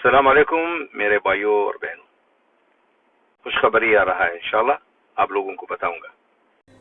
अस्सलाम वालेकुम मेरे भाइयों और बहनों, खुशखबरी आ रहा है। इंशाल्लाह आप लोगों को बताऊंगा।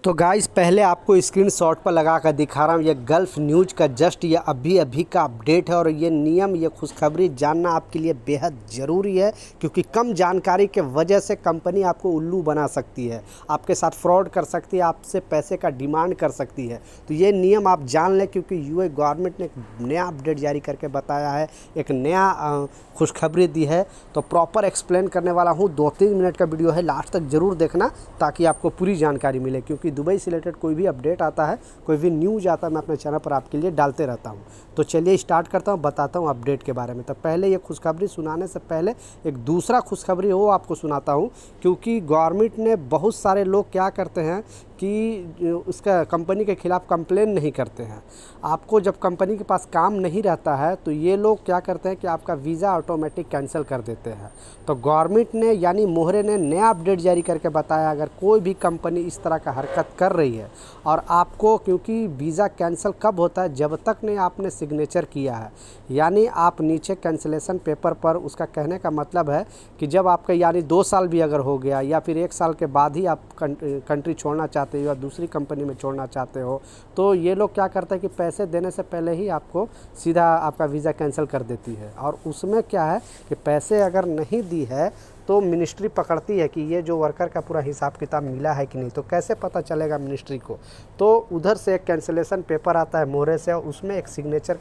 तो गाइस पहले आपको स्क्रीनशॉट पर लगा कर दिखा रहा हूँ, ये गल्फ़ न्यूज़ का जस्ट ये अभी का अपडेट है। और ये नियम, ये खुशखबरी जानना आपके लिए बेहद ज़रूरी है, क्योंकि कम जानकारी के वजह से कंपनी आपको उल्लू बना सकती है, आपके साथ फ्रॉड कर सकती है, आपसे पैसे का डिमांड कर सकती है। तो ये नियम आप जान लें, क्योंकि यूए गवर्नमेंट ने एक नया अपडेट जारी करके बताया है, एक नया खुशखबरी दी है। तो प्रॉपर एक्सप्लेन करने वाला हूँ, 2-3 मिनट का वीडियो है, लास्ट तक ज़रूर देखना ताकि आपको पूरी जानकारी मिले। क्योंकि दुबई से रिलेटेड कोई भी अपडेट आता है, कोई भी न्यूज़ आता है, मैं अपने चैनल पर आपके लिए डालते रहता हूँ। तो चलिए स्टार्ट करता हूँ, बताता हूँ अपडेट के बारे में। तो पहले ये खुशखबरी सुनाने से पहले एक दूसरा खुशखबरी वो आपको सुनाता हूँ, क्योंकि गवर्नमेंट ने बहुत सारे लोग क्या करते हैं कि उसका कंपनी के ख़िलाफ़ कंप्लेन नहीं करते हैं। आपको जब कंपनी के पास काम नहीं रहता है तो ये लोग क्या करते हैं कि आपका वीज़ा ऑटोमेटिक कैंसिल कर देते हैं। तो गवर्नमेंट ने यानी मोहरे ने नया अपडेट जारी करके बताया, अगर कोई भी कंपनी इस तरह का हरकत कर रही है और आपको, क्योंकि वीज़ा कैंसिल कब होता है, जब तक नहीं आपने सिग्नेचर किया है, यानी आप नीचे कैंसिलेशन पेपर पर, उसका कहने का मतलब है कि जब आपका यानी 2 साल भी अगर हो गया या फिर 1 साल के बाद ही आप कंट्री छोड़ना चाहते हो या दूसरी कंपनी में छोड़ना चाहते हो, तो ये लोग क्या करते हैं कि पैसे देने से पहले ही आपको सीधा आपका वीज़ा कैंसिल कर देती है। और उसमें क्या है कि पैसे अगर नहीं दी है तो मिनिस्ट्री पकड़ती है कि ये जो वर्कर का पूरा हिसाब किताब मिला है कि नहीं। तो कैसे पता चलेगा मिनिस्ट्री को? तो उधर से एक कैंसिलेशन पेपर आता है मोहरे से, उसमें एक सिग्नेचर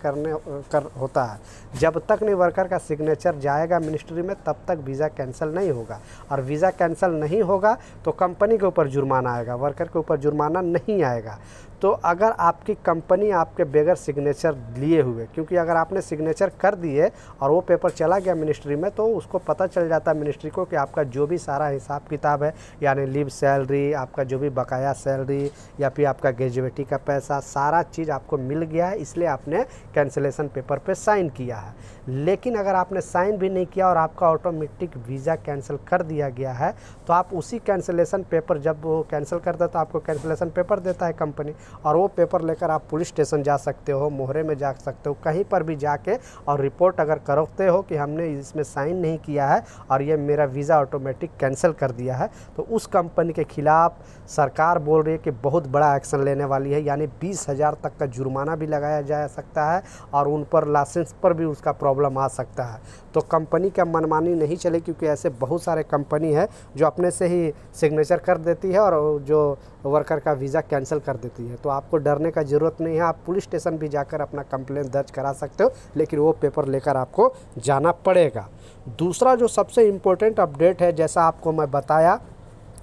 होता है। जब तक नहीं वर्कर का सिग्नेचर जाएगा मिनिस्ट्री में, तब तक वीज़ा कैंसिल नहीं होगा। और वीज़ा कैंसिल नहीं होगा तो कंपनी के ऊपर जुर्माना आएगा, वर्कर के ऊपर जुर्माना नहीं आएगा। तो अगर आपकी कंपनी आपके बगैर सिग्नेचर लिए हुए, क्योंकि अगर आपने सिग्नेचर कर दिए और वो पेपर चला गया मिनिस्ट्री में, तो उसको पता चल जाता है मिनिस्ट्री को कि आपका जो भी सारा हिसाब किताब है, यानी लीव सैलरी, आपका जो भी बकाया सैलरी या फिर आपका ग्रेजुएटी का पैसा, सारा चीज़ आपको मिल गया है, इसलिए आपने कैंसिलेशन पेपर पे साइन किया है। लेकिन अगर आपने साइन भी नहीं किया और आपका ऑटोमेटिक वीज़ा कैंसिल कर दिया गया है, तो आप उसी कैंसिलेशन पेपर, जब वो कैंसिल करता है तो आपको कैंसिलेशन पेपर देता है कंपनी, और वो पेपर लेकर आप पुलिस स्टेशन जा सकते हो, मोहरे में जा सकते हो, कहीं पर भी जाके और रिपोर्ट अगर करते हो कि हमने इसमें साइन नहीं किया है और ये मेरा वीज़ा ऑटोमेटिक कैंसिल कर दिया है, तो उस कंपनी के ख़िलाफ़ सरकार बोल रही है कि बहुत बड़ा एक्शन लेने वाली है। यानी 20,000 तक का जुर्माना भी लगाया जा सकता है और उन पर लाइसेंस पर भी उसका प्रॉब्लम आ सकता है। तो कंपनी का मनमानी नहीं चले, क्योंकि ऐसे बहुत सारे कंपनी है जो अपने से ही सिग्नेचर कर देती है और जो वर्कर का वीज़ा कैंसिल कर देती है। तो आपको डरने का ज़रूरत नहीं है, आप पुलिस स्टेशन भी जाकर अपना कंप्लेंट दर्ज करा सकते हो, लेकिन वो पेपर लेकर आपको जाना पड़ेगा। दूसरा जो सबसे इम्पोर्टेंट अपडेट है, जैसा आपको मैं बताया,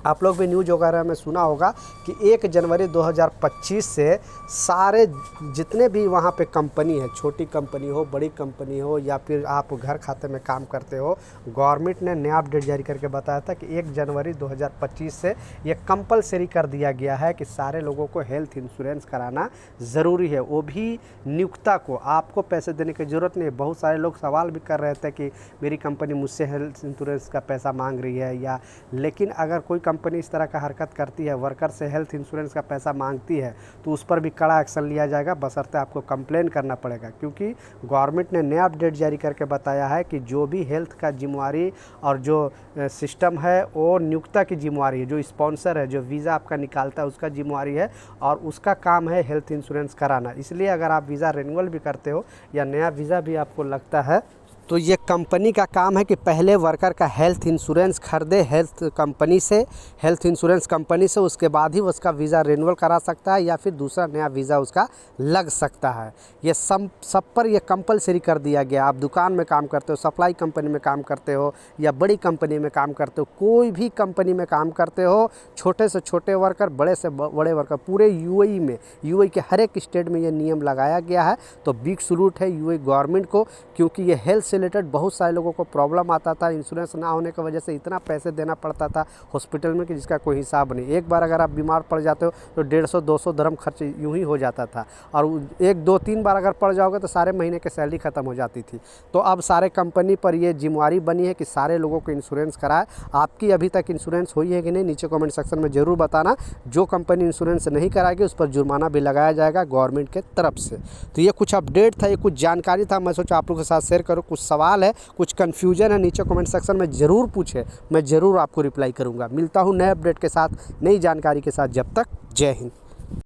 आप लोग भी न्यूज़ वगैरह में सुना होगा कि 1 जनवरी 2025 से सारे जितने भी वहाँ पे कंपनी है, छोटी कंपनी हो, बड़ी कंपनी हो, या फिर आप घर खाते में काम करते हो, गवर्नमेंट ने नया अपडेट जारी करके बताया था कि 1 जनवरी 2025 से ये कंपलसरी कर दिया गया है कि सारे लोगों को हेल्थ इंश्योरेंस कराना ज़रूरी है। वो भी नियोक्ता को, आपको पैसे देने की ज़रूरत नहीं है। बहुत सारे लोग सवाल भी कर रहे थे कि मेरी कंपनी मुझसे हेल्थ इंश्योरेंस का पैसा मांग रही है या, लेकिन अगर कोई कंपनी इस तरह का हरकत करती है, वर्कर से हेल्थ इंश्योरेंस का पैसा मांगती है, तो उस पर भी कड़ा एक्शन लिया जाएगा, बशर्ते आपको कंप्लेन करना पड़ेगा। क्योंकि गवर्नमेंट ने नया अपडेट जारी करके बताया है कि जो भी हेल्थ का जिम्मेवारी और जो सिस्टम है वो नियोक्ता की जिम्मेवारी है, जो स्पॉन्सर है, जो वीज़ा आपका निकालता है उसका जिम्मेवारी है, और उसका काम है हेल्थ इंश्योरेंस कराना। इसलिए अगर आप वीज़ा रिन्यूअल भी करते हो या नया वीज़ा भी आपको लगता है, तो ये कंपनी का काम है कि पहले वर्कर का हेल्थ इंश्योरेंस खरीदे हेल्थ इंश्योरेंस कंपनी से, उसके बाद ही उसका वीज़ा रिन्यूअल करा सकता है या फिर दूसरा नया वीज़ा उसका लग सकता है। ये सब पर ये कंपलसरी कर दिया गया। आप दुकान में काम करते हो, सप्लाई कंपनी में काम करते हो या बड़ी कंपनी में काम करते हो, कोई भी कंपनी में काम करते हो, छोटे से छोटे वर्कर, बड़े से बड़े वर्कर, पूरे यूएई में, यूएई के हर एक स्टेट में ये नियम लगाया गया है। तो बिग सैल्यूट है यूएई गवर्नमेंट को, क्योंकि ये हेल्थ रिलेटेड बहुत सारे लोगों को प्रॉब्लम आता था। इंश्योरेंस ना होने की वजह से इतना पैसे देना पड़ता था हॉस्पिटल में कि जिसका कोई हिसाब नहीं। एक बार अगर आप बीमार पड़ जाते हो तो 150-200 दरम खर्च यूं ही हो जाता था, और 1-2-3 बार अगर पड़ जाओगे तो सारे महीने की सैलरी ख़त्म हो जाती थी। तो अब सारे कंपनी पर ये जिम्मेवारी बनी है कि सारे लोगों को इंश्योरेंस कराए। आपकी अभी तक इंश्योरेंस हुई है कि नहीं, नीचे कमेंट सेक्शन में ज़रूर बताना। जो कंपनी इंश्योरेंस नहीं कराएगी उस पर जुर्माना भी लगाया जाएगा गवर्नमेंट के तरफ से। तो ये कुछ अपडेट था, ये कुछ जानकारी था, मैं सोचा आप लोगों के साथ शेयर करूँ, कुछ सवाल है, कुछ कन्फ्यूजन है, नीचे कमेंट सेक्शन में ज़रूर पूछे, मैं ज़रूर आपको रिप्लाई करूँगा। मिलता हूँ नए अपडेट के साथ, नई जानकारी के साथ। जब तक जय हिंद।